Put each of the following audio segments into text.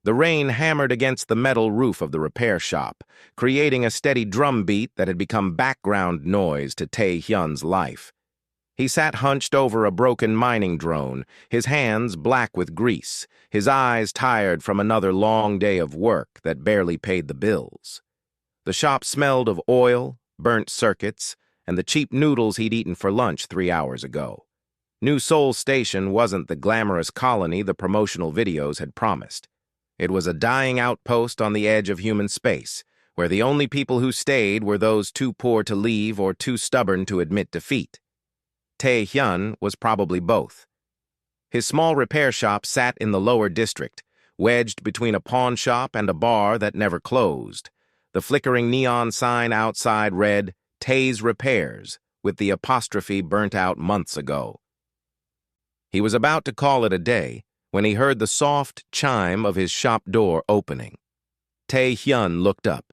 The rain hammered against the metal roof of the repair shop, creating a steady drumbeat that had become background noise to Tae-hyun's life. He sat hunched over a broken mining drone, his hands black with grease, his eyes tired from another long day of work that barely paid the bills. The shop smelled of oil, burnt circuits, and the cheap noodles he'd eaten for lunch 3 hours ago. New Seoul Station wasn't the glamorous colony the promotional videos had promised. It was a dying outpost on the edge of human space, where the only people who stayed were those too poor to leave or too stubborn to admit defeat. Tae-hyun was probably both. His small repair shop sat in the lower district, wedged between a pawn shop and a bar that never closed. The flickering neon sign outside read, "Tae's Repairs," with the apostrophe burnt out months ago. He was about to call it a day when he heard the soft chime of his shop door opening. Tae-hyun looked up,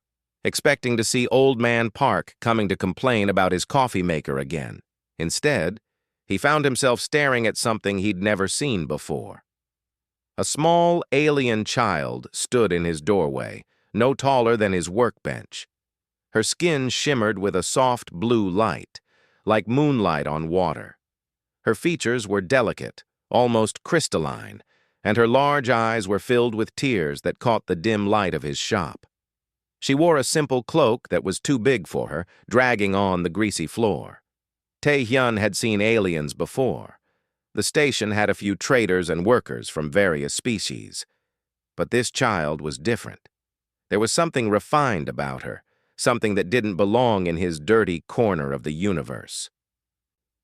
expecting to see Old Man Park coming to complain about his coffee maker again. Instead, he found himself staring at something he'd never seen before. A small alien child stood in his doorway, no taller than his workbench. Her skin shimmered with a soft blue light, like moonlight on water. Her features were delicate, almost crystalline, and her large eyes were filled with tears that caught the dim light of his shop. She wore a simple cloak that was too big for her, dragging on the greasy floor. Tae-hyun had seen aliens before. The station had a few traders and workers from various species. But this child was different. There was something refined about her, something that didn't belong in his dirty corner of the universe.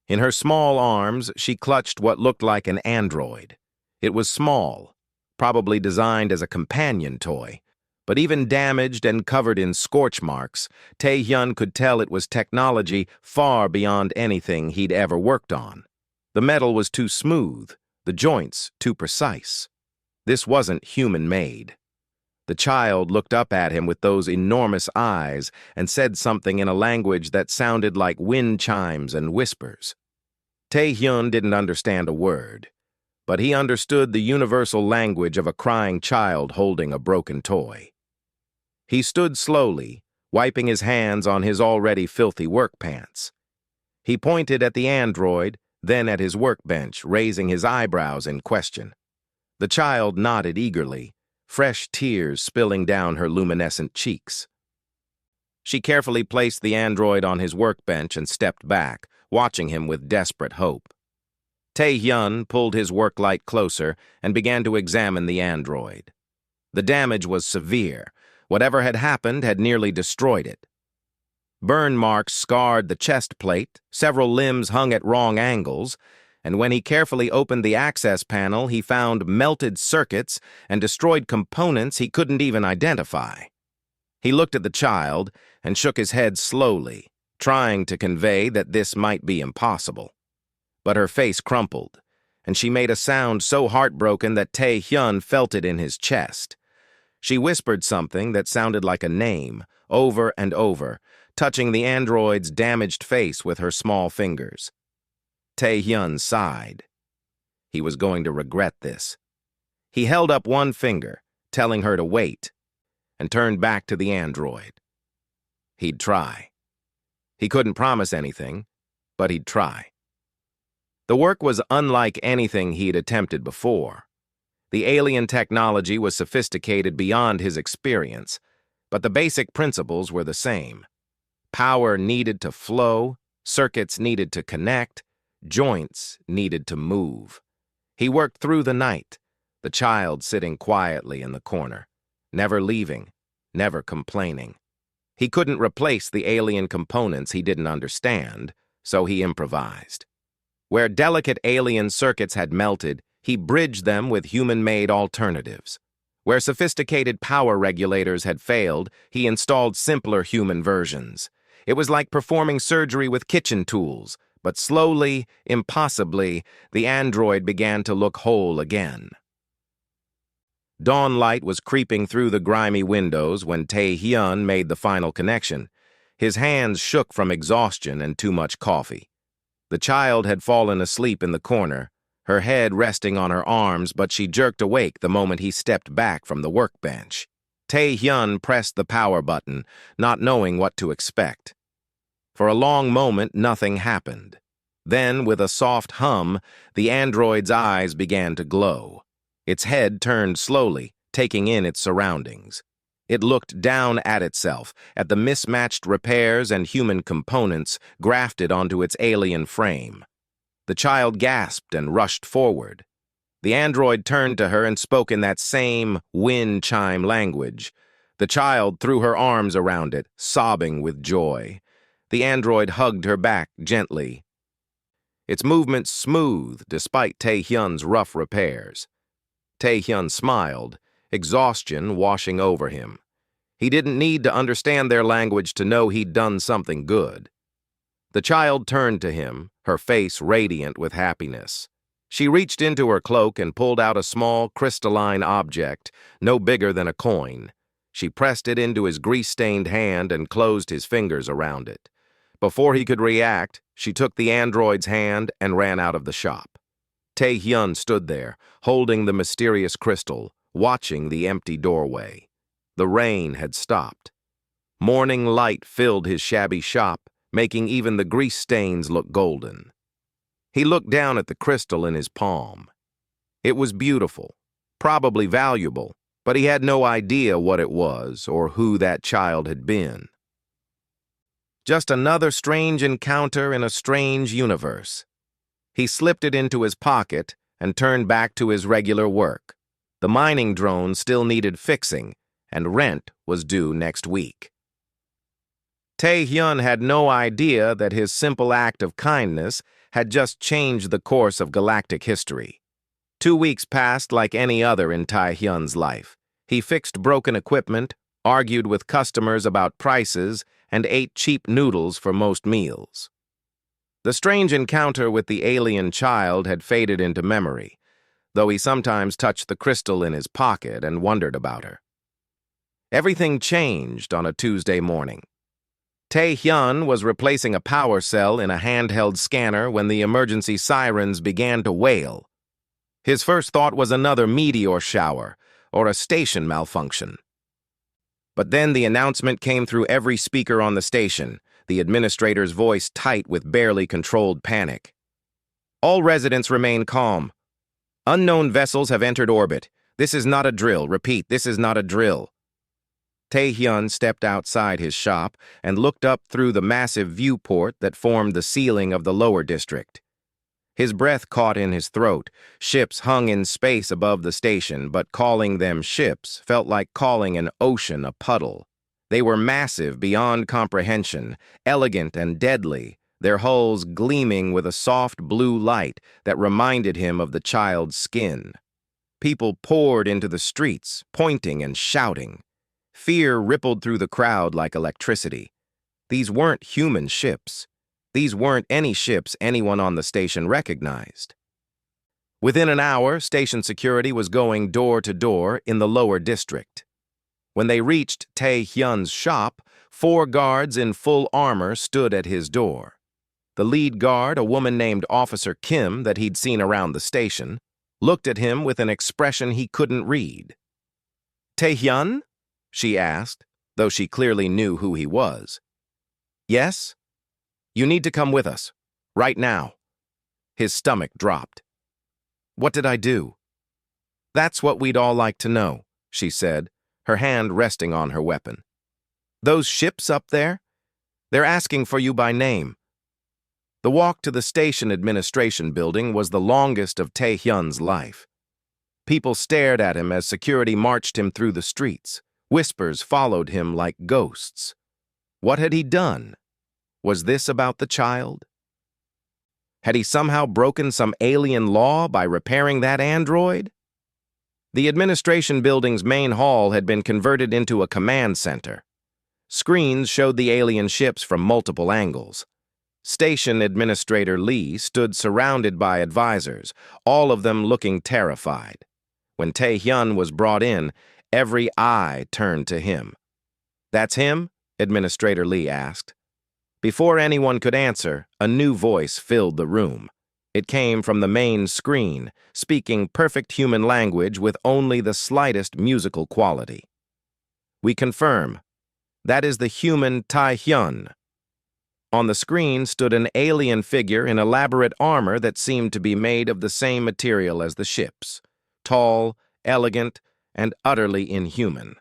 In her small arms, she clutched what looked like an android. It was small, probably designed as a companion toy, but even damaged and covered in scorch marks, Tae-hyun could tell it was technology far beyond anything he'd ever worked on. The metal was too smooth, the joints too precise. This wasn't human-made. The child looked up at him with those enormous eyes and said something in a language that sounded like wind chimes and whispers. Tae-hyun didn't understand a word, but he understood the universal language of a crying child holding a broken toy. He stood slowly, wiping his hands on his already filthy work pants. He pointed at the android, then at his workbench, raising his eyebrows in question. The child nodded eagerly, fresh tears spilling down her luminescent cheeks. She carefully placed the android on his workbench and stepped back, watching him with desperate hope. Tae-hyun pulled his work light closer and began to examine the android. The damage was severe. Whatever had happened had nearly destroyed it. Burn marks scarred the chest plate, several limbs hung at wrong angles, and when he carefully opened the access panel, he found melted circuits and destroyed components he couldn't even identify. He looked at the child and shook his head slowly, trying to convey that this might be impossible. But her face crumpled, and she made a sound so heartbroken that Tae-hyun felt it in his chest. She whispered something that sounded like a name, over and over, touching the android's damaged face with her small fingers. Tae-hyun sighed. He was going to regret this. He held up one finger, telling her to wait, and turned back to the android. He'd try. He couldn't promise anything, but he'd try. The work was unlike anything he'd attempted before. The alien technology was sophisticated beyond his experience, but the basic principles were the same. Power needed to flow, circuits needed to connect, joints needed to move. He worked through the night, the child sitting quietly in the corner, never leaving, never complaining. He couldn't replace the alien components he didn't understand, so he improvised. Where delicate alien circuits had melted, he bridged them with human-made alternatives. Where sophisticated power regulators had failed, he installed simpler human versions. It was like performing surgery with kitchen tools, but slowly, impossibly, the android began to look whole again. Dawn light was creeping through the grimy windows when Tae-hyun made the final connection. His hands shook from exhaustion and too much coffee. The child had fallen asleep in the corner, her head resting on her arms, but she jerked awake the moment he stepped back from the workbench. Tae-hyun pressed the power button, not knowing what to expect. For a long moment, nothing happened. Then, with a soft hum, the android's eyes began to glow. Its head turned slowly, taking in its surroundings. It looked down at itself, at the mismatched repairs and human components grafted onto its alien frame. The child gasped and rushed forward. The android turned to her and spoke in that same wind chime language. The child threw her arms around it, sobbing with joy. The android hugged her back gently. Its movements smooth despite Tae-hyun's rough repairs. Tae-hyun smiled, exhaustion washing over him. He didn't need to understand their language to know he'd done something good. The child turned to him, her face radiant with happiness. She reached into her cloak and pulled out a small, crystalline object, no bigger than a coin. She pressed it into his grease-stained hand and closed his fingers around it. Before he could react, she took the android's hand and ran out of the shop. Tae-hyun stood there, holding the mysterious crystal, watching the empty doorway. The rain had stopped. Morning light filled his shabby shop, making even the grease stains look golden. He looked down at the crystal in his palm. It was beautiful, probably valuable, but he had no idea what it was or who that child had been. Just another strange encounter in a strange universe. He slipped it into his pocket and turned back to his regular work. The mining drone still needed fixing, and rent was due next week. Tae-hyun had no idea that his simple act of kindness had just changed the course of galactic history. 2 weeks passed like any other in Tae-hyun's life. He fixed broken equipment, argued with customers about prices, and ate cheap noodles for most meals. The strange encounter with the alien child had faded into memory, though he sometimes touched the crystal in his pocket and wondered about her. Everything changed on a Tuesday morning. Tae-hyun was replacing a power cell in a handheld scanner when the emergency sirens began to wail. His first thought was another meteor shower or a station malfunction. But then the announcement came through every speaker on the station, the administrator's voice tight with barely controlled panic. All residents remain calm. Unknown vessels have entered orbit. This is not a drill. Repeat, this is not a drill. Tae-hyun stepped outside his shop and looked up through the massive viewport that formed the ceiling of the lower district. His breath caught in his throat. Ships hung in space above the station, but calling them ships felt like calling an ocean a puddle. They were massive beyond comprehension, elegant and deadly, their hulls gleaming with a soft blue light that reminded him of the child's skin. People poured into the streets, pointing and shouting. Fear rippled through the crowd like electricity. These weren't human ships. These weren't any ships anyone on the station recognized. Within an hour, station security was going door to door in the lower district. When they reached Tae-hyun's shop, 4 guards in full armor stood at his door. The lead guard, a woman named Officer Kim that he'd seen around the station, looked at him with an expression he couldn't read. "Tae-hyun?" she asked, though she clearly knew who he was. "Yes? You need to come with us. Right now." His stomach dropped. "What did I do?" "That's what we'd all like to know," she said, her hand resting on her weapon. "Those ships up there? They're asking for you by name." The walk to the station administration building was the longest of Tae-hyun's life. People stared at him as security marched him through the streets. Whispers followed him like ghosts. What had he done? Was this about the child? Had he somehow broken some alien law by repairing that android? The administration building's main hall had been converted into a command center. Screens showed the alien ships from multiple angles. Station Administrator Lee stood surrounded by advisors, all of them looking terrified. When Tae-hyun was brought in, every eye turned to him. "That's him?" Administrator Lee asked. Before anyone could answer, a new voice filled the room. It came from the main screen, speaking perfect human language with only the slightest musical quality. We confirm. That is the human Tai Hyun. On the screen stood an alien figure in elaborate armor that seemed to be made of the same material as the ships. Tall, elegant, and utterly inhuman.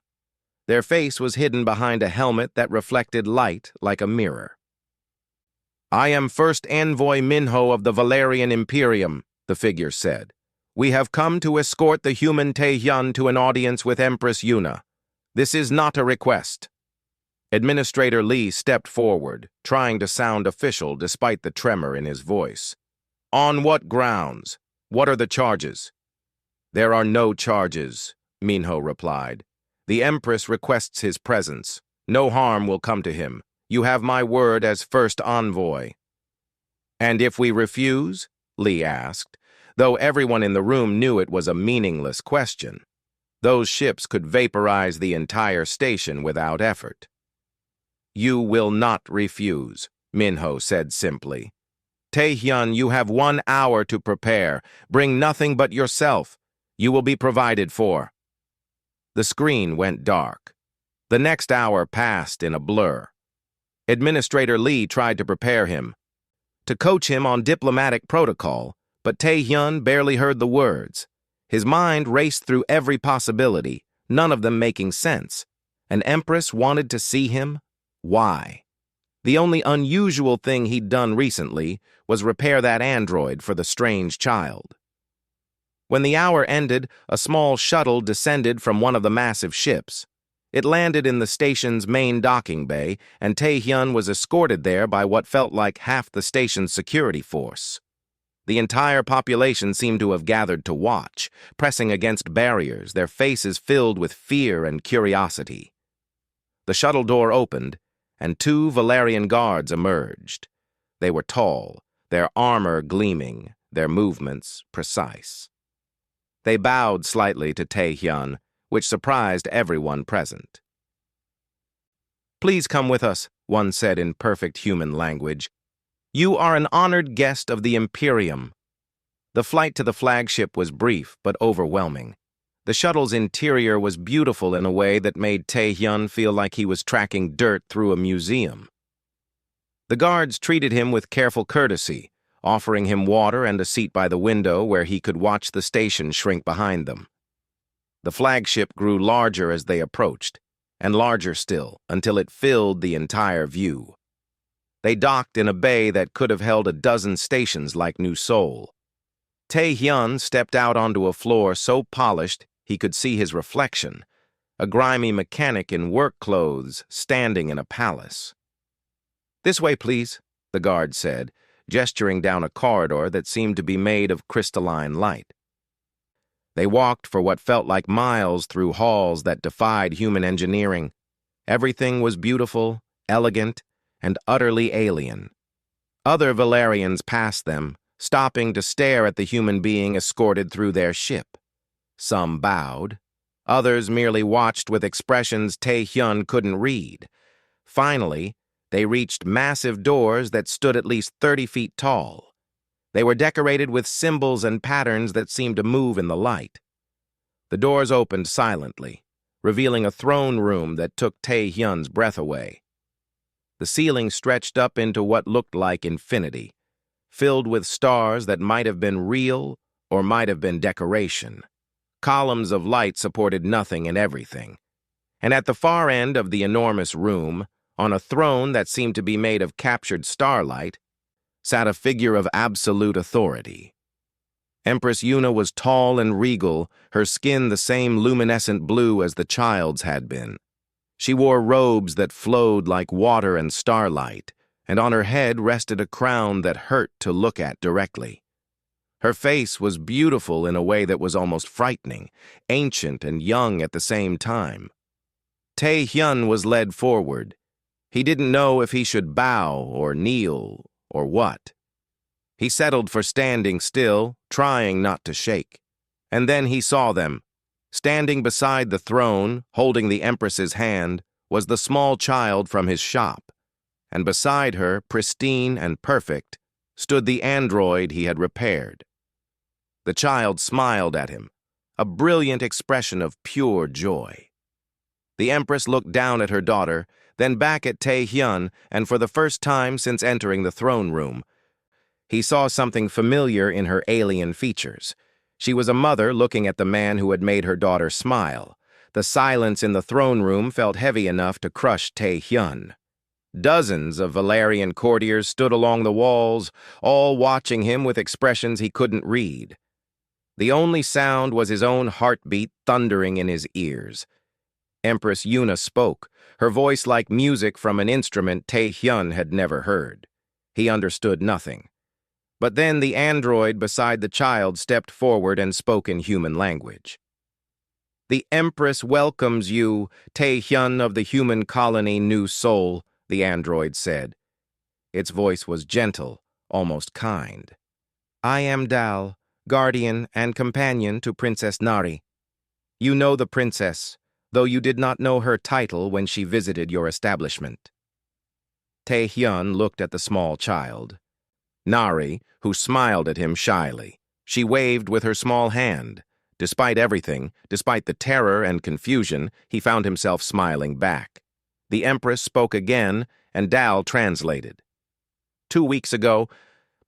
Their face was hidden behind a helmet that reflected light like a mirror. "I am First Envoy Minho of the Valerian Imperium," the figure said. "We have come to escort the human Tae-hyun to an audience with Empress Yuna. This is not a request." Administrator Lee stepped forward, trying to sound official despite the tremor in his voice. "On what grounds? What are the charges?" "There are no charges," Minho replied. "The Empress requests his presence. No harm will come to him. You have my word as first envoy." "And if we refuse?" Lee asked, though everyone in the room knew it was a meaningless question. Those ships could vaporize the entire station without effort. "You will not refuse," Minho said simply. "Tae-hyun, you have 1 hour to prepare. Bring nothing but yourself. You will be provided for." The screen went dark. The next hour passed in a blur. Administrator Lee tried to prepare him, to coach him on diplomatic protocol, but Tae-hyun barely heard the words. His mind raced through every possibility, none of them making sense. An Empress wanted to see him? Why? The only unusual thing he'd done recently was repair that android for the strange child. When the hour ended, a small shuttle descended from one of the massive ships. It landed in the station's main docking bay, and Tae-hyun was escorted there by what felt like half the station's security force. The entire population seemed to have gathered to watch, pressing against barriers, their faces filled with fear and curiosity. The shuttle door opened, and 2 Valerian guards emerged. They were tall, their armor gleaming, their movements precise. They bowed slightly to Tae-hyun, which surprised everyone present. "Please come with us," one said in perfect human language. "You are an honored guest of the Imperium." The flight to the flagship was brief but overwhelming. The shuttle's interior was beautiful in a way that made Tae-hyun feel like he was tracking dirt through a museum. The guards treated him with careful courtesy, offering him water and a seat by the window where he could watch the station shrink behind them. The flagship grew larger as they approached, and larger still, until it filled the entire view. They docked in a bay that could have held a dozen stations like New Seoul. Tae-hyun stepped out onto a floor so polished he could see his reflection, a grimy mechanic in work clothes standing in a palace. "This way, please," the guard said, gesturing down a corridor that seemed to be made of crystalline light. They walked for what felt like miles through halls that defied human engineering. Everything was beautiful, elegant, and utterly alien. Other Valerians passed them, stopping to stare at the human being escorted through their ship. Some bowed. Others merely watched with expressions Tae-hyun couldn't read. Finally, they reached massive doors that stood at least 30 feet tall. They were decorated with symbols and patterns that seemed to move in the light. The doors opened silently, revealing a throne room that took Tae-hyun's breath away. The ceiling stretched up into what looked like infinity, filled with stars that might have been real or might have been decoration. Columns of light supported nothing and everything. And at the far end of the enormous room, on a throne that seemed to be made of captured starlight, sat a figure of absolute authority. Empress Yuna was tall and regal, her skin the same luminescent blue as the child's had been. She wore robes that flowed like water and starlight, and on her head rested a crown that hurt to look at directly. Her face was beautiful in a way that was almost frightening, ancient and young at the same time. Tae-hyun was led forward. He didn't know if he should bow or kneel or what. He settled for standing still, trying not to shake. And then he saw them. Standing beside the throne, holding the Empress's hand, was the small child from his shop. And beside her, pristine and perfect, stood the android he had repaired. The child smiled at him, a brilliant expression of pure joy. The Empress looked down at her daughter, then back at Tae-hyun, and for the first time since entering the throne room, he saw something familiar in her alien features. She was a mother looking at the man who had made her daughter smile. The silence in the throne room felt heavy enough to crush Tae-hyun. Dozens of Valerian courtiers stood along the walls, all watching him with expressions he couldn't read. The only sound was his own heartbeat thundering in his ears. Empress Yuna spoke, her voice like music from an instrument Tae-hyun had never heard. He understood nothing. But then the android beside the child stepped forward and spoke in human language. "The Empress welcomes you, Tae-hyun of the human colony New Seoul," the android said. Its voice was gentle, almost kind. "I am Dal, guardian and companion to Princess Nari. You know the princess, though you did not know her title when she visited your establishment." Tae-hyun looked at the small child. Nari, who smiled at him shyly. She waved with her small hand. Despite everything, despite the terror and confusion, he found himself smiling back. The Empress spoke again, and Dal translated. "2 weeks ago,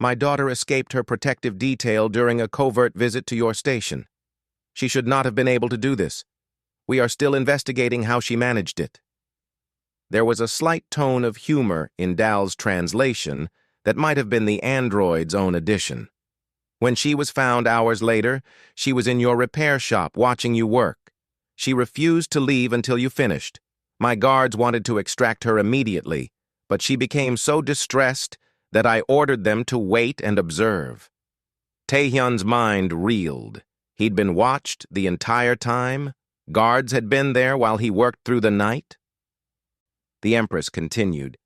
my daughter escaped her protective detail during a covert visit to your station. She should not have been able to do this. We are still investigating how she managed it." There was a slight tone of humor in Dal's translation that might have been the android's own addition. "When she was found hours later, she was in your repair shop watching you work. She refused to leave until you finished. My guards wanted to extract her immediately, but she became so distressed that I ordered them to wait and observe." Tae-hyun's mind reeled. He'd been watched the entire time? Guards had been there while he worked through the night? The Empress continued.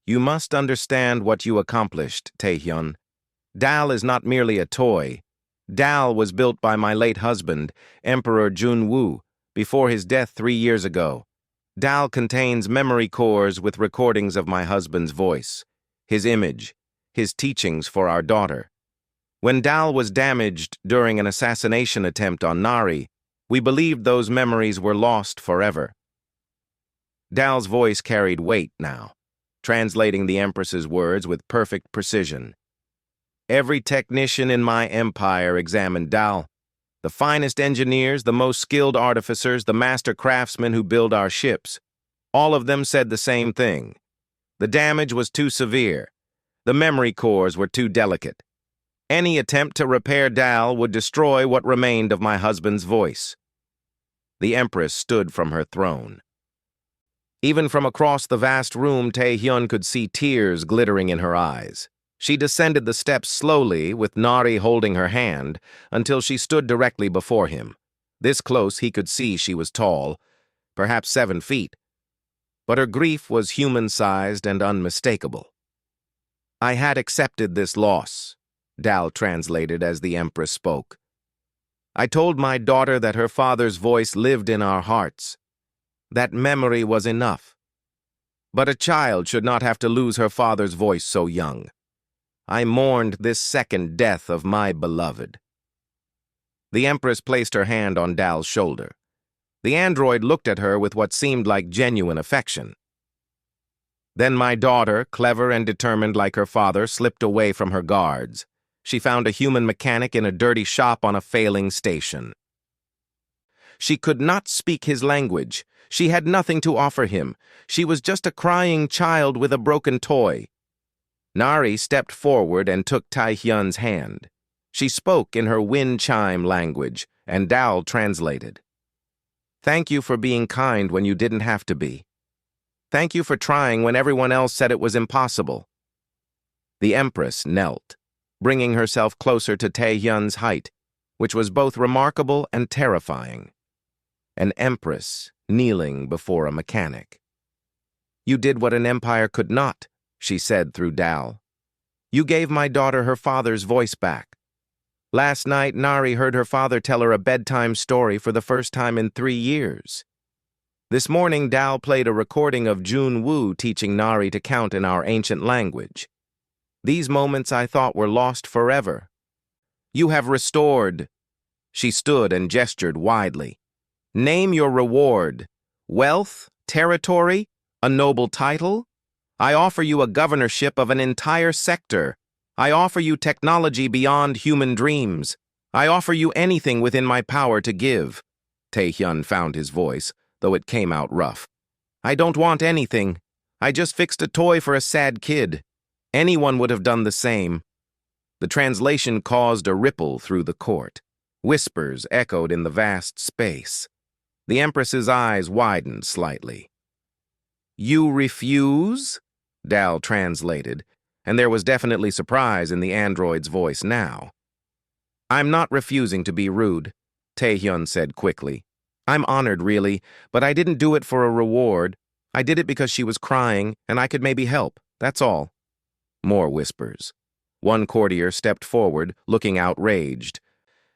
"You must understand what you accomplished, Tae-hyun. Dal is not merely a toy. Dal was built by my late husband, Emperor Junwoo, before his death 3 years ago. Dal contains memory cores with recordings of my husband's voice, his image, his teachings for our daughter. When Dal was damaged during an assassination attempt on Nari, we believed those memories were lost forever." Dal's voice carried weight now, translating the Empress's words with perfect precision. "Every technician in my empire examined Dal. The finest engineers, the most skilled artificers, the master craftsmen who build our ships. All of them said the same thing. The damage was too severe. The memory cores were too delicate. Any attempt to repair Dal would destroy what remained of my husband's voice." The Empress stood from her throne. Even from across the vast room, Tae-hyun could see tears glittering in her eyes. She descended the steps slowly, with Nari holding her hand, until she stood directly before him. This close he could see she was tall, perhaps 7 feet. But her grief was human-sized and unmistakable. "I had accepted this loss," Dal translated as the Empress spoke. "I told my daughter that her father's voice lived in our hearts. That memory was enough. But a child should not have to lose her father's voice so young. I mourned this second death of my beloved." The Empress placed her hand on Dal's shoulder. The android looked at her with what seemed like genuine affection. "Then my daughter, clever and determined like her father, slipped away from her guards. She found a human mechanic in a dirty shop on a failing station. She could not speak his language. She had nothing to offer him. She was just a crying child with a broken toy." Nari stepped forward and took Tae-hyun's hand. She spoke in her wind chime language, and Dal translated. "Thank you for being kind when you didn't have to be. Thank you for trying when everyone else said it was impossible." The Empress knelt, bringing herself closer to Tae-hyun's height, which was both remarkable and terrifying. An Empress kneeling before a mechanic. "You did what an empire could not," she said through Dal. "You gave my daughter her father's voice back. Last night, Nari heard her father tell her a bedtime story for the first time in 3 years. This morning, Dal played a recording of Junwoo teaching Nari to count in our ancient language. These moments I thought were lost forever. You have restored. She stood and gestured widely. Name your reward. Wealth? Territory? A noble title? I offer you a governorship of an entire sector. I offer you technology beyond human dreams. I offer you anything within my power to give. Tae-hyun found his voice, though it came out rough. I don't want anything. I just fixed a toy for a sad kid. Anyone would have done the same. The translation caused a ripple through the court. Whispers echoed in the vast space. The Empress's eyes widened slightly. You refuse? Dal translated, and there was definitely surprise in the android's voice now. I'm not refusing to be rude, Tae-hyun said quickly. I'm honored, really, but I didn't do it for a reward. I did it because she was crying, and I could maybe help, that's all. More whispers. One courtier stepped forward, looking outraged,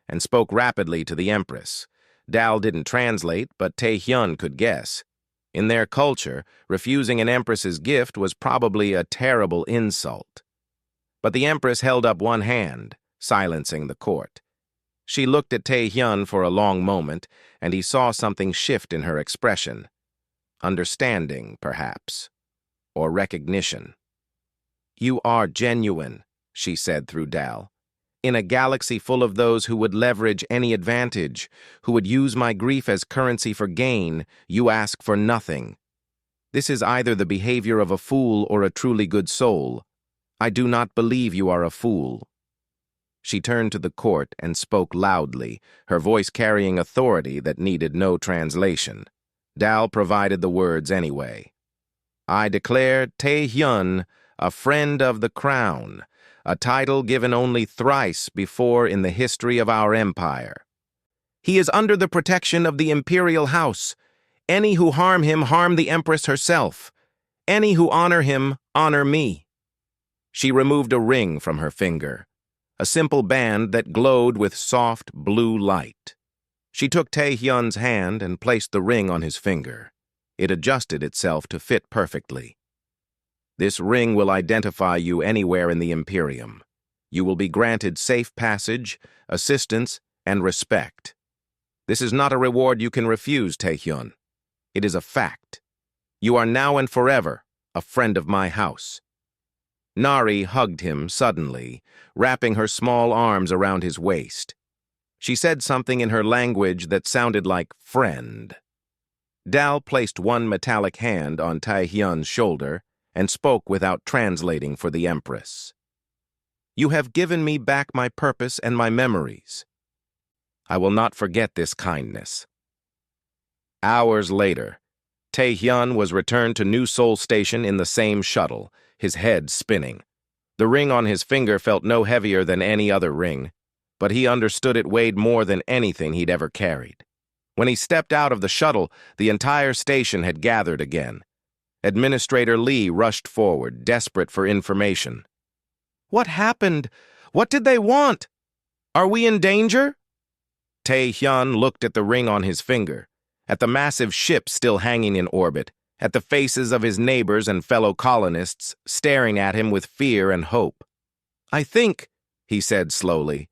and spoke rapidly to the Empress. Dal didn't translate, but Tae-hyun could guess. In their culture, refusing an Empress's gift was probably a terrible insult. But the Empress held up one hand, silencing the court. She looked at Tae-hyun for a long moment, and he saw something shift in her expression. Understanding, perhaps, or recognition. You are genuine, she said through Dal. In a galaxy full of those who would leverage any advantage, who would use my grief as currency for gain, you ask for nothing. This is either the behavior of a fool or a truly good soul. I do not believe you are a fool. She turned to the court and spoke loudly, her voice carrying authority that needed no translation. Dal provided the words anyway. I declare Tae-hyun a friend of the crown, a title given only thrice before in the history of our empire. He is under the protection of the imperial house. Any who harm him harm the Empress herself. Any who honor him honor me. She removed a ring from her finger, a simple band that glowed with soft blue light. She took Tae-hyun's hand and placed the ring on his finger. It adjusted itself to fit perfectly. This ring will identify you anywhere in the Imperium. You will be granted safe passage, assistance, and respect. This is not a reward you can refuse, Tae-hyun. It is a fact. You are now and forever a friend of my house. Nari hugged him suddenly, wrapping her small arms around his waist. She said something in her language that sounded like friend. Dal placed one metallic hand on Tae-hyun's shoulder and spoke without translating for the Empress. You have given me back my purpose and my memories. I will not forget this kindness. Hours later, Tae-hyun was returned to New Seoul Station in the same shuttle, his head spinning. The ring on his finger felt no heavier than any other ring, but he understood it weighed more than anything he'd ever carried. When he stepped out of the shuttle, the entire station had gathered again. Administrator Lee rushed forward, desperate for information. What happened? What did they want? Are we in danger? Tae-hyun looked at the ring on his finger, at the massive ship still hanging in orbit, at the faces of his neighbors and fellow colonists staring at him with fear and hope. I think, he said slowly,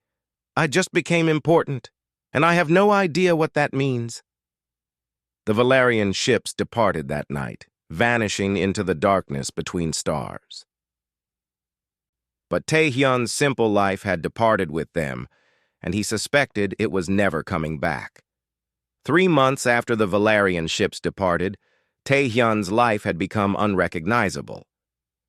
I just became important, and I have no idea what that means. The Valerian ships departed that night, vanishing into the darkness between stars. But Tae-hyun's simple life had departed with them, and he suspected it was never coming back. 3 months after the Valerian ships departed, Tae-hyun's life had become unrecognizable.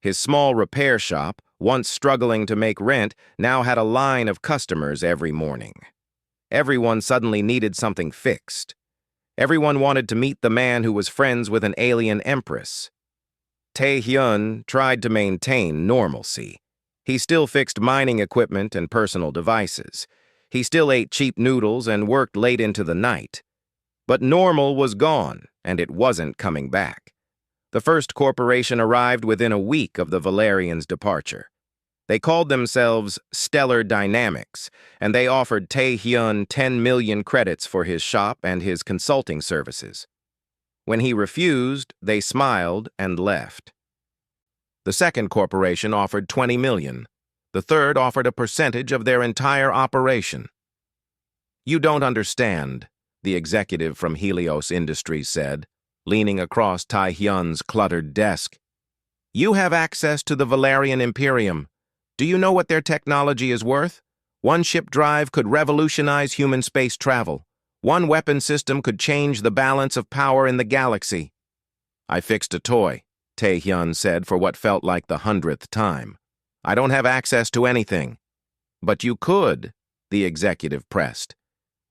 His small repair shop, once struggling to make rent, now had a line of customers every morning. Everyone suddenly needed something fixed. Everyone wanted to meet the man who was friends with an alien empress. Tae-hyun tried to maintain normalcy. He still fixed mining equipment and personal devices. He still ate cheap noodles and worked late into the night. But normal was gone, and it wasn't coming back. The first corporation arrived within a week of the Valerians' departure. They called themselves Stellar Dynamics, and they offered Tae-hyun 10 million credits for his shop and his consulting services. When he refused, they smiled and left. The second corporation offered 20 million. The third offered a percentage of their entire operation. "You don't understand," the executive from Helios Industries said, leaning across Tae-hyun's cluttered desk. "You have access to the Valerian Imperium. Do you know what their technology is worth? One ship drive could revolutionize human space travel. One weapon system could change the balance of power in the galaxy." "I fixed a toy," Tae-hyun said for what felt like the 100th time. "I don't have access to anything." "But you could," the executive pressed.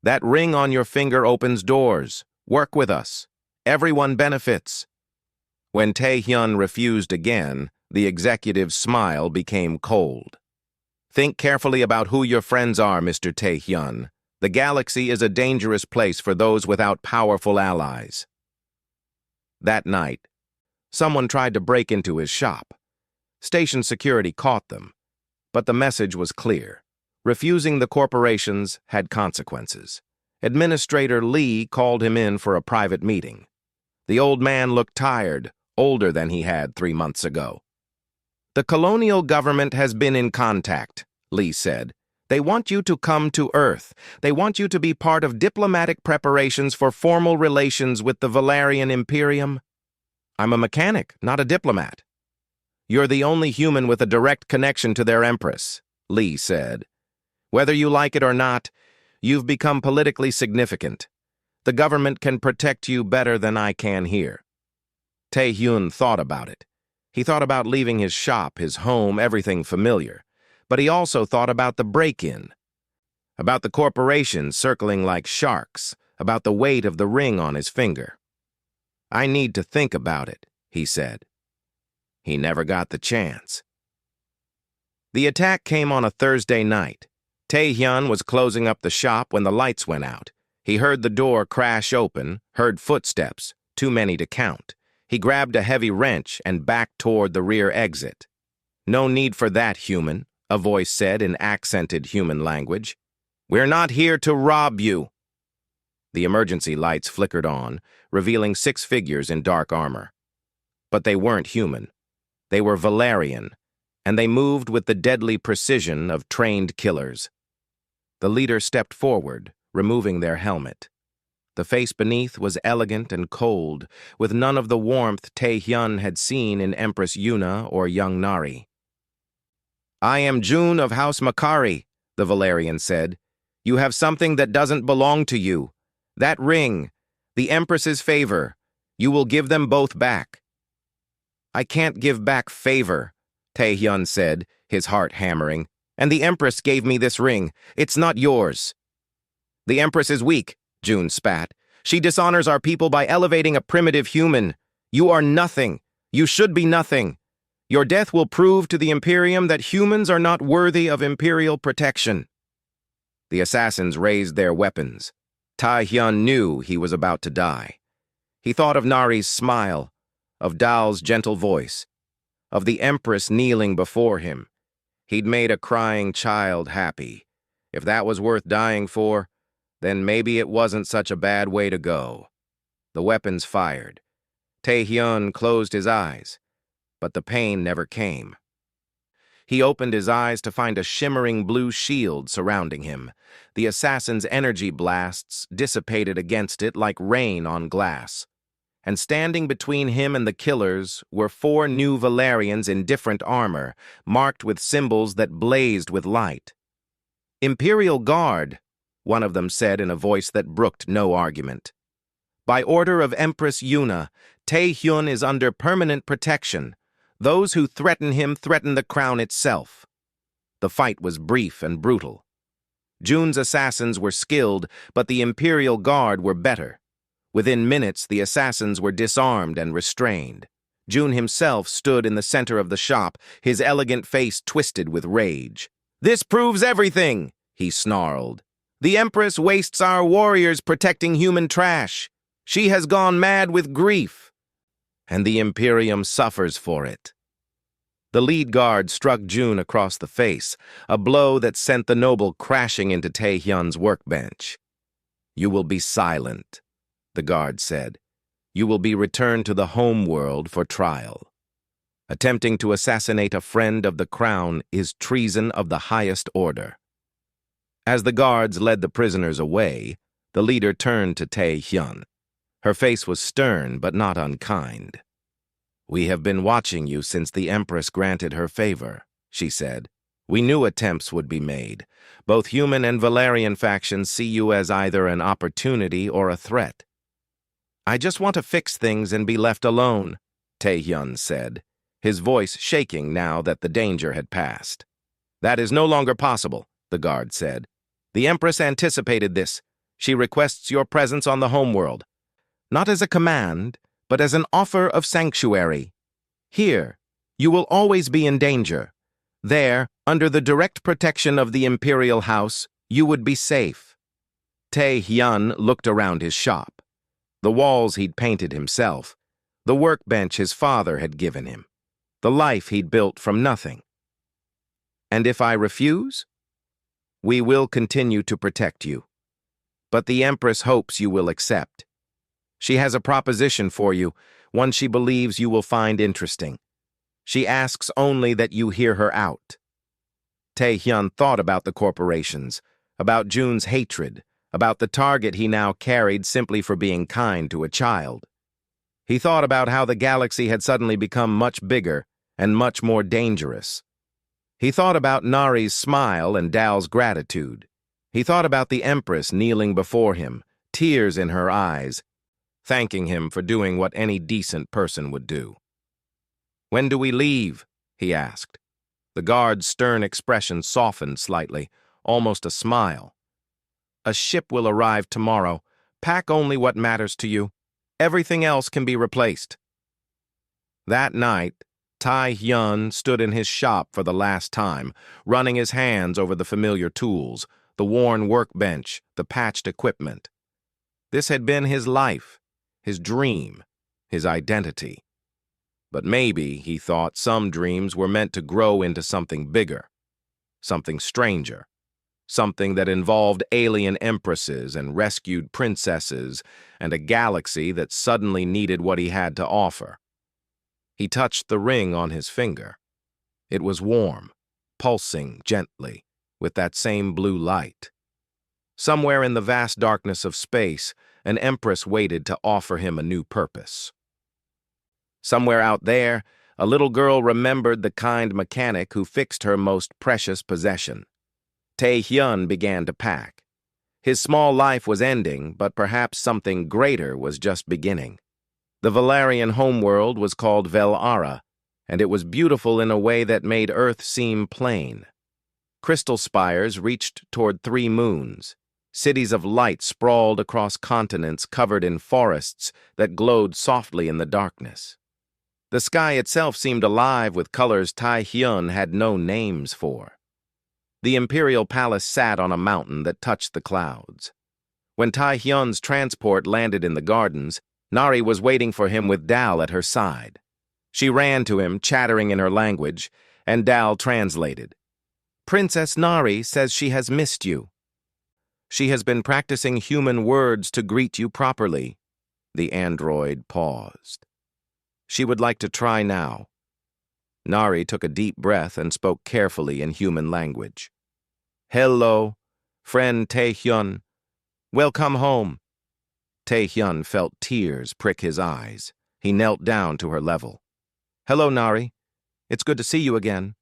"That ring on your finger opens doors. Work with us. Everyone benefits." When Tae-hyun refused again, the executive's smile became cold. "Think carefully about who your friends are, Mr. Tae-hyun. The galaxy is a dangerous place for those without powerful allies." That night, someone tried to break into his shop. Station security caught them, but the message was clear. Refusing the corporations had consequences. Administrator Lee called him in for a private meeting. The old man looked tired, older than he had 3 months ago. "The colonial government has been in contact," Lee said. "They want you to come to Earth. They want you to be part of diplomatic preparations for formal relations with the Valerian Imperium." "I'm a mechanic, not a diplomat." "You're the only human with a direct connection to their Empress," Lee said. "Whether you like it or not, you've become politically significant. The government can protect you better than I can here." Tae-hyun thought about it. He thought about leaving his shop, his home, everything familiar. But he also thought about the break-in, about the corporations circling like sharks, about the weight of the ring on his finger. "I need to think about it," he said. He never got the chance. The attack came on a Thursday night. Tae-hyun was closing up the shop when the lights went out. He heard the door crash open, heard footsteps, too many to count. He grabbed a heavy wrench and backed toward the rear exit. "No need for that, human," a voice said in accented human language. "We're not here to rob you." The emergency lights flickered on, revealing 6 figures in dark armor. But they weren't human. They were Valerian, and they moved with the deadly precision of trained killers. The leader stepped forward, removing their helmet. The face beneath was elegant and cold, with none of the warmth Tae-hyun had seen in Empress Yuna or young Nari. "I am June of House Makari," the Valerian said. "You have something that doesn't belong to you. That ring, the Empress's favor. You will give them both back." "I can't give back favor," Tae-hyun said, his heart hammering. "And the Empress gave me this ring. It's not yours." "The Empress is weak," June spat. "She dishonors our people by elevating a primitive human. You are nothing. You should be nothing. Your death will prove to the Imperium that humans are not worthy of Imperial protection." The assassins raised their weapons. Tae-hyun knew he was about to die. He thought of Nari's smile, of Dal's gentle voice, of the Empress kneeling before him. He'd made a crying child happy. If that was worth dying for, then maybe it wasn't such a bad way to go. The weapons fired. Tae-hyun closed his eyes, but the pain never came. He opened his eyes to find a shimmering blue shield surrounding him. The assassin's energy blasts dissipated against it like rain on glass. And standing between him and the killers were 4 new Valerians in different armor, marked with symbols that blazed with light. "Imperial Guard," one of them said in a voice that brooked no argument. "By order of Empress Yuna, Tae-hyun is under permanent protection. Those who threaten him threaten the crown itself." The fight was brief and brutal. June's assassins were skilled, but the Imperial Guard were better. Within minutes, the assassins were disarmed and restrained. June himself stood in the center of the shop, his elegant face twisted with rage. "This proves everything," he snarled. "The Empress wastes our warriors protecting human trash. She has gone mad with grief, and the Imperium suffers for it." The lead guard struck June across the face, a blow that sent the noble crashing into Tae-hyun's workbench. "You will be silent," the guard said. "You will be returned to the home world for trial." Attempting to assassinate a friend of the crown is treason of the highest order. As the guards led the prisoners away, the leader turned to Tae-hyun. Her face was stern but not unkind. "We have been watching you since the Empress granted her favor," she said. "We knew attempts would be made. Both human and Valerian factions see you as either an opportunity or a threat." "I just want to fix things and be left alone," Tae-hyun said, his voice shaking now that the danger had passed. "That is no longer possible," the guard said. "The Empress anticipated this. She requests your presence on the homeworld, not as a command, but as an offer of sanctuary. Here, you will always be in danger. There, under the direct protection of the Imperial House, you would be safe." Tae-hyun looked around his shop. The walls he'd painted himself, the workbench his father had given him, the life he'd built from nothing. "And if I refuse? We will continue to protect you. But the Empress hopes you will accept. She has a proposition for you, one she believes you will find interesting. She asks only that you hear her out." Tae-hyun thought about the corporations, about Jun's hatred, about the target he now carried simply for being kind to a child. He thought about how the galaxy had suddenly become much bigger and much more dangerous. He thought about Nari's smile and Dal's gratitude. He thought about the Empress kneeling before him, tears in her eyes, thanking him for doing what any decent person would do. "When do we leave?" he asked. The guard's stern expression softened slightly, almost a smile. "A ship will arrive tomorrow. Pack only what matters to you. Everything else can be replaced." That night, Tae-hyun stood in his shop for the last time, running his hands over the familiar tools, the worn workbench, the patched equipment. This had been his life, his dream, his identity. But maybe, he thought, some dreams were meant to grow into something bigger, something stranger, something that involved alien empresses and rescued princesses and a galaxy that suddenly needed what he had to offer. He touched the ring on his finger. It was warm, pulsing gently, with that same blue light. Somewhere in the vast darkness of space, an Empress waited to offer him a new purpose. Somewhere out there, a little girl remembered the kind mechanic who fixed her most precious possession. Tae-hyun began to pack. His small life was ending, but perhaps something greater was just beginning. The Valerian homeworld was called Vel-Ara, and it was beautiful in a way that made Earth seem plain. Crystal spires reached toward 3 moons. Cities of light sprawled across continents covered in forests that glowed softly in the darkness. The sky itself seemed alive with colors Tae-hyun had no names for. The Imperial Palace sat on a mountain that touched the clouds. When Tae-hyun's transport landed in the gardens, Nari was waiting for him with Dal at her side. She ran to him, chattering in her language, and Dal translated. "Princess Nari says she has missed you. She has been practicing human words to greet you properly." The android paused. "She would like to try now." Nari took a deep breath and spoke carefully in human language. "Hello, friend Tae-hyun. Welcome home." Tae-hyun felt tears prick his eyes. He knelt down to her level. "Hello, Nari. It's good to see you again."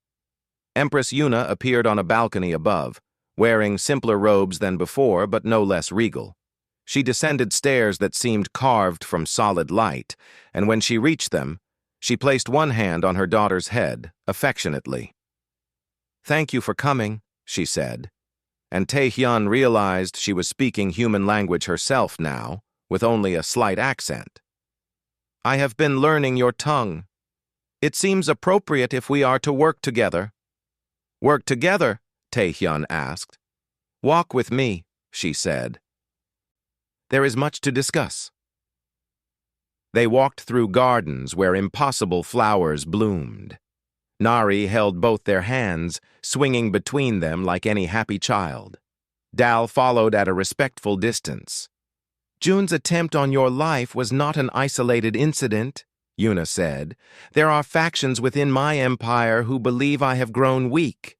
Empress Yuna appeared on a balcony above, wearing simpler robes than before, but no less regal. She descended stairs that seemed carved from solid light, and when she reached them, she placed one hand on her daughter's head, affectionately. "Thank you for coming," she said, and Tae-hyun realized she was speaking human language herself now, with only a slight accent. "I have been learning your tongue. It seems appropriate if we are to work together." "Work together?" Tae-hyun asked. "Walk with me," she said. "There is much to discuss." They walked through gardens where impossible flowers bloomed. Nari held both their hands, swinging between them like any happy child. Dal followed at a respectful distance. "Jun's attempt on your life was not an isolated incident," Yuna said. There are factions within my empire who believe I have grown weak,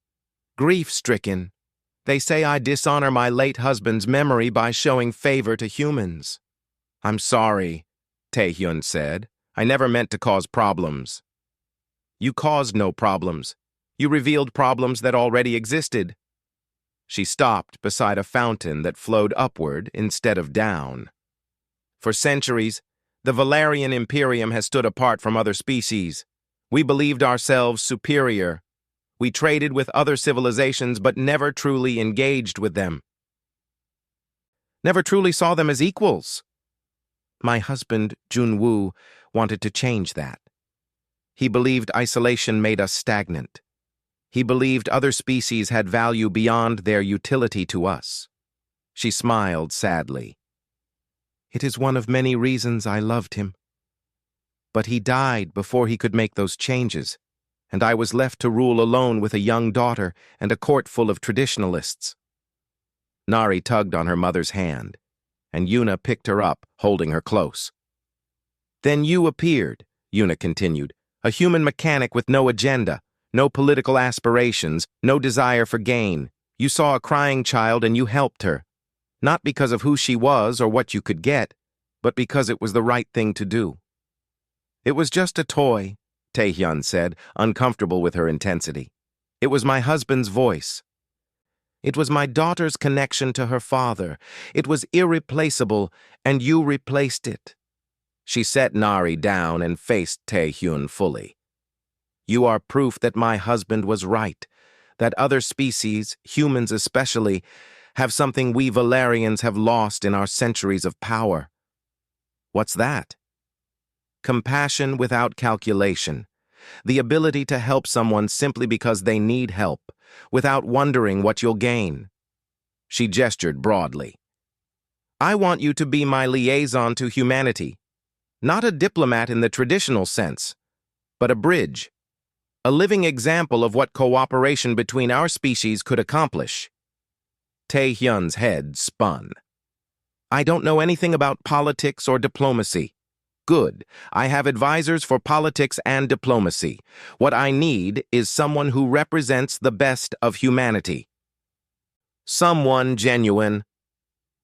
grief-stricken. They say I dishonor my late husband's memory by showing favor to humans. I'm sorry, Taehyun said. I never meant to cause problems. You caused no problems. You revealed problems that already existed. She stopped beside a fountain that flowed upward instead of down. For centuries, the Valerian Imperium has stood apart from other species. We believed ourselves superior. We traded with other civilizations but never truly engaged with them. Never truly saw them as equals. My husband, Junwoo, wanted to change that. He believed isolation made us stagnant. He believed other species had value beyond their utility to us. She smiled sadly. It is one of many reasons I loved him. But he died before he could make those changes, and I was left to rule alone with a young daughter and a court full of traditionalists. Nari tugged on her mother's hand, and Yuna picked her up, holding her close. Then you appeared, Yuna continued, a human mechanic with no agenda, no political aspirations, no desire for gain. You saw a crying child and you helped her. Not because of who she was or what you could get, but because it was the right thing to do. It was just a toy, Taehyun said, uncomfortable with her intensity. It was my husband's voice. It was my daughter's connection to her father. It was irreplaceable, and you replaced it. She set Nari down and faced Taehyun fully. You are proof that my husband was right, that other species, humans especially, have something we Valerians have lost in our centuries of power. What's that? Compassion without calculation. The ability to help someone simply because they need help, without wondering what you'll gain. She gestured broadly. I want you to be my liaison to humanity. Not a diplomat in the traditional sense, but a bridge. A living example of what cooperation between our species could accomplish. Taehyun's head spun. I don't know anything about politics or diplomacy. Good. I have advisors for politics and diplomacy. What I need is someone who represents the best of humanity. Someone genuine.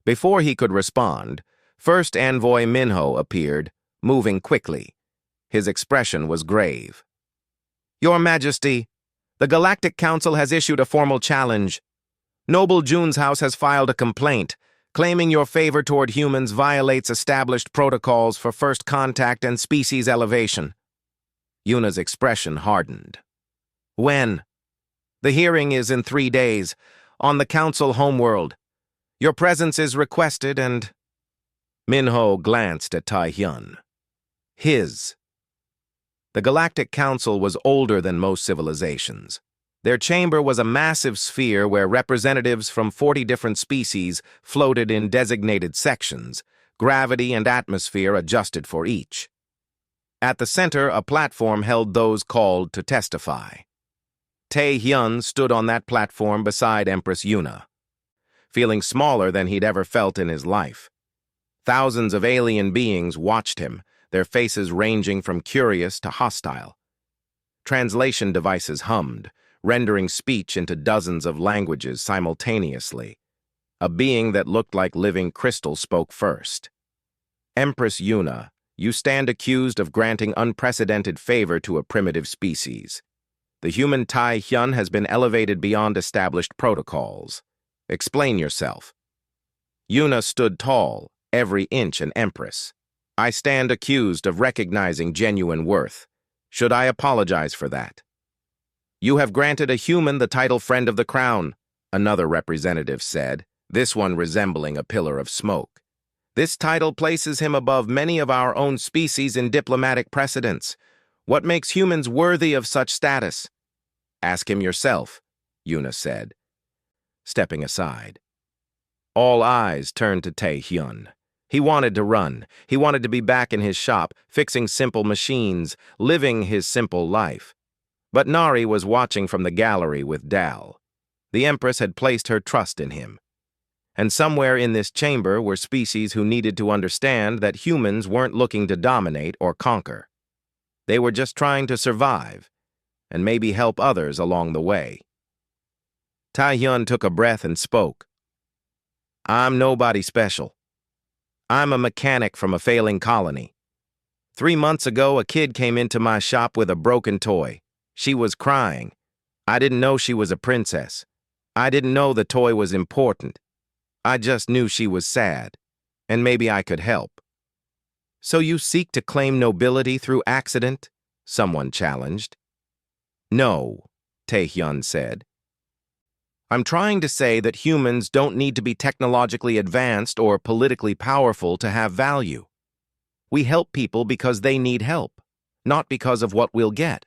Before he could respond, First Envoy Minho appeared, moving quickly. His expression was grave. Your Majesty, the Galactic Council has issued a formal challenge. Noble June's house has filed a complaint, claiming your favor toward humans violates established protocols for first contact and species elevation. Yuna's expression hardened. When? The hearing is in 3 days, on the Council homeworld. Your presence is requested and... Minho glanced at Taehyun. His. The Galactic Council was older than most civilizations. Their chamber was a massive sphere where representatives from 40 different species floated in designated sections, gravity and atmosphere adjusted for each. At the center, a platform held those called to testify. Taehyun stood on that platform beside Empress Yuna, feeling smaller than he'd ever felt in his life. Thousands of alien beings watched him, their faces ranging from curious to hostile. Translation devices hummed, rendering speech into dozens of languages simultaneously. A being that looked like living crystal spoke first. Empress Yuna, you stand accused of granting unprecedented favor to a primitive species. The human Taehyun has been elevated beyond established protocols. Explain yourself. Yuna stood tall, every inch an empress. I stand accused of recognizing genuine worth. Should I apologize for that? You have granted a human the title Friend of the Crown, another representative said, this one resembling a pillar of smoke. This title places him above many of our own species in diplomatic precedence. What makes humans worthy of such status? Ask him yourself, Yuna said, stepping aside. All eyes turned to Taehyun. He wanted to run. He wanted to be back in his shop, fixing simple machines, living his simple life. But Nari was watching from the gallery with Dal. The Empress had placed her trust in him. And somewhere in this chamber were species who needed to understand that humans weren't looking to dominate or conquer. They were just trying to survive, and maybe help others along the way. Tae-hyun took a breath and spoke. I'm nobody special. I'm a mechanic from a failing colony. 3 months ago, a kid came into my shop with a broken toy. She was crying. I didn't know she was a princess. I didn't know the toy was important. I just knew she was sad, and maybe I could help. So you seek to claim nobility through accident? Someone challenged. No, Tae-hyun said. I'm trying to say that humans don't need to be technologically advanced or politically powerful to have value. We help people because they need help, not because of what we'll get,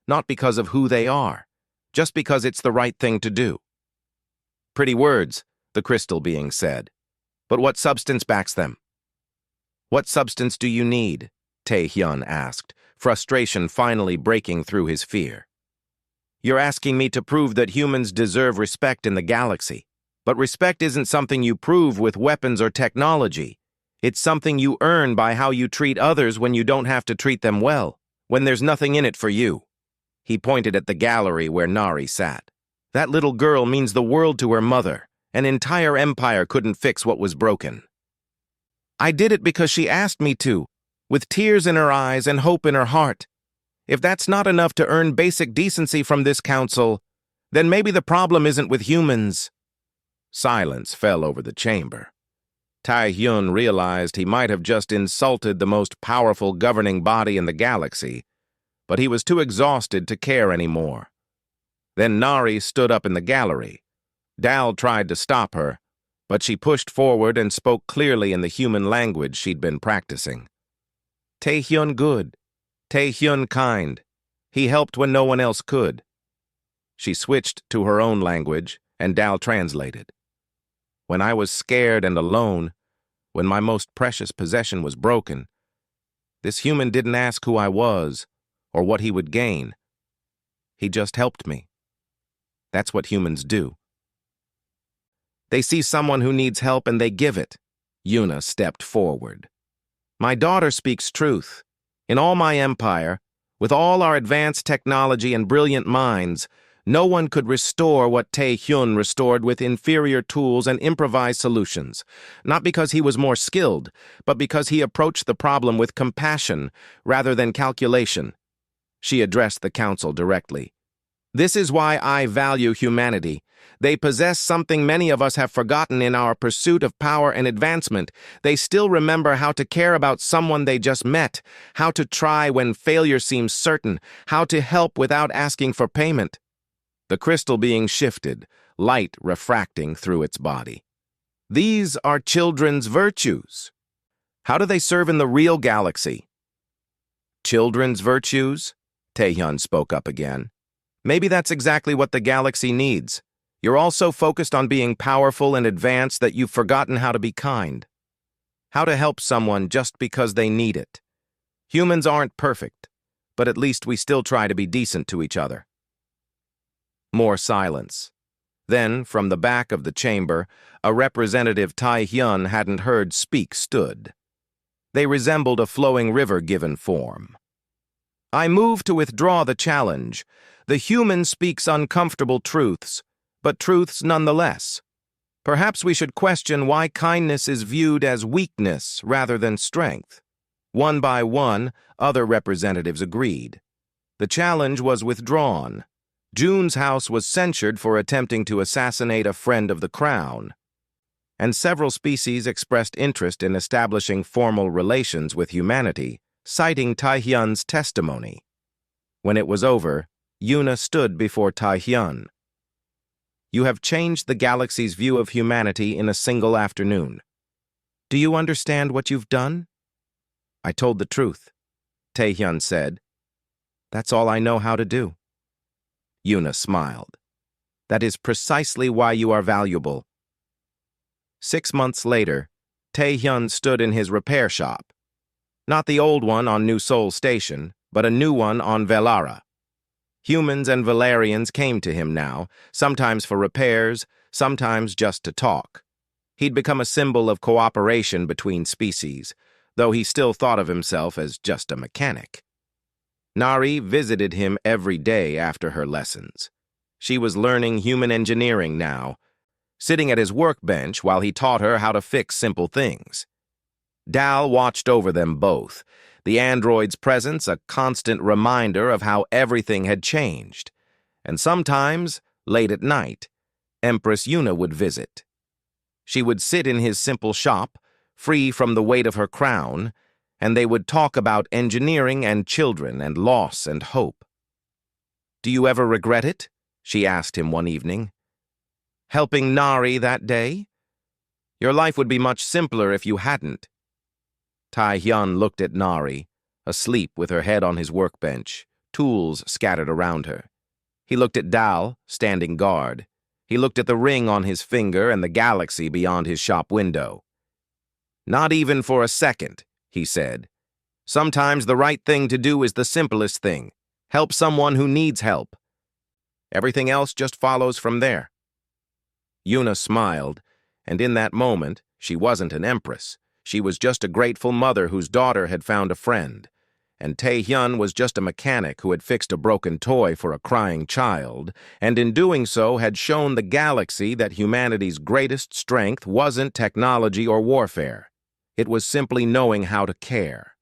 not because of who they are, just because it's the right thing to do. Pretty words, the crystal being said. But what substance backs them? What substance do you need? Tae-hyun asked, frustration finally breaking through his fear. You're asking me to prove that humans deserve respect in the galaxy. But respect isn't something you prove with weapons or technology. It's something you earn by how you treat others when you don't have to treat them well, when there's nothing in it for you. He pointed at the gallery where Nari sat. That little girl means the world to her mother. An entire empire couldn't fix what was broken. I did it because she asked me to, with tears in her eyes and hope in her heart. If that's not enough to earn basic decency from this council, then maybe the problem isn't with humans. Silence fell over the chamber. Tae-hyun realized he might have just insulted the most powerful governing body in the galaxy, but he was too exhausted to care anymore. Then Nari stood up in the gallery. Dal tried to stop her, but she pushed forward and spoke clearly in the human language she'd been practicing. Tae-hyun good. Tae-hyun kind. He helped when no one else could. She switched to her own language, and Dal translated. When I was scared and alone, when my most precious possession was broken, this human didn't ask who I was or what he would gain. He just helped me. That's what humans do. They see someone who needs help and they give it. Yuna stepped forward. My daughter speaks truth. In all my empire, with all our advanced technology and brilliant minds, no one could restore what Tae-hyun restored with inferior tools and improvised solutions, not because he was more skilled, but because he approached the problem with compassion rather than calculation. She addressed the council directly. This is why I value humanity. They possess something many of us have forgotten in our pursuit of power and advancement. They still remember how to care about someone they just met, how to try when failure seems certain, how to help without asking for payment. The crystal being shifted, light refracting through its body. These are children's virtues. How do they serve in the real galaxy? Children's virtues? Tae-hyun spoke up again. Maybe that's exactly what the galaxy needs. You're all so focused on being powerful and advanced that you've forgotten how to be kind. How to help someone just because they need it. Humans aren't perfect, but at least we still try to be decent to each other. More silence. Then, from the back of the chamber, a representative Tae-hyun hadn't heard speak stood. They resembled a flowing river given form. I move to withdraw the challenge. The human speaks uncomfortable truths, but truths nonetheless. Perhaps we should question why kindness is viewed as weakness rather than strength. One by one, other representatives agreed. The challenge was withdrawn. June's house was censured for attempting to assassinate a friend of the crown, and several species expressed interest in establishing formal relations with humanity, citing Tae-hyun's testimony. When it was over, Yuna stood before Tae-hyun. You have changed the galaxy's view of humanity in a single afternoon. Do you understand what you've done? I told the truth, Tae-hyun said. That's all I know how to do. Yuna smiled. That is precisely why you are valuable. 6 months later, Tae-hyun stood in his repair shop. Not the old one on New Seoul Station, but a new one on Velara. Humans and Valerians came to him now, sometimes for repairs, sometimes just to talk. He'd become a symbol of cooperation between species, though he still thought of himself as just a mechanic. Nari visited him every day after her lessons. She was learning human engineering now, sitting at his workbench while he taught her how to fix simple things. Dal watched over them both, the android's presence a constant reminder of how everything had changed. And sometimes, late at night, Empress Yuna would visit. She would sit in his simple shop, free from the weight of her crown, and they would talk about engineering and children and loss and hope. "Do you ever regret it?" she asked him one evening. "Helping Nari that day? Your life would be much simpler if you hadn't." Tai Hyun looked at Nari, asleep with her head on his workbench, tools scattered around her. He looked at Dal, standing guard. He looked at the ring on his finger and the galaxy beyond his shop window. "Not even for a second," he said. "Sometimes the right thing to do is the simplest thing. Help someone who needs help. Everything else just follows from there." Yuna smiled, and in that moment, she wasn't an empress. She was just a grateful mother whose daughter had found a friend. And Tae-hyun was just a mechanic who had fixed a broken toy for a crying child, and in doing so had shown the galaxy that humanity's greatest strength wasn't technology or warfare. It was simply knowing how to care.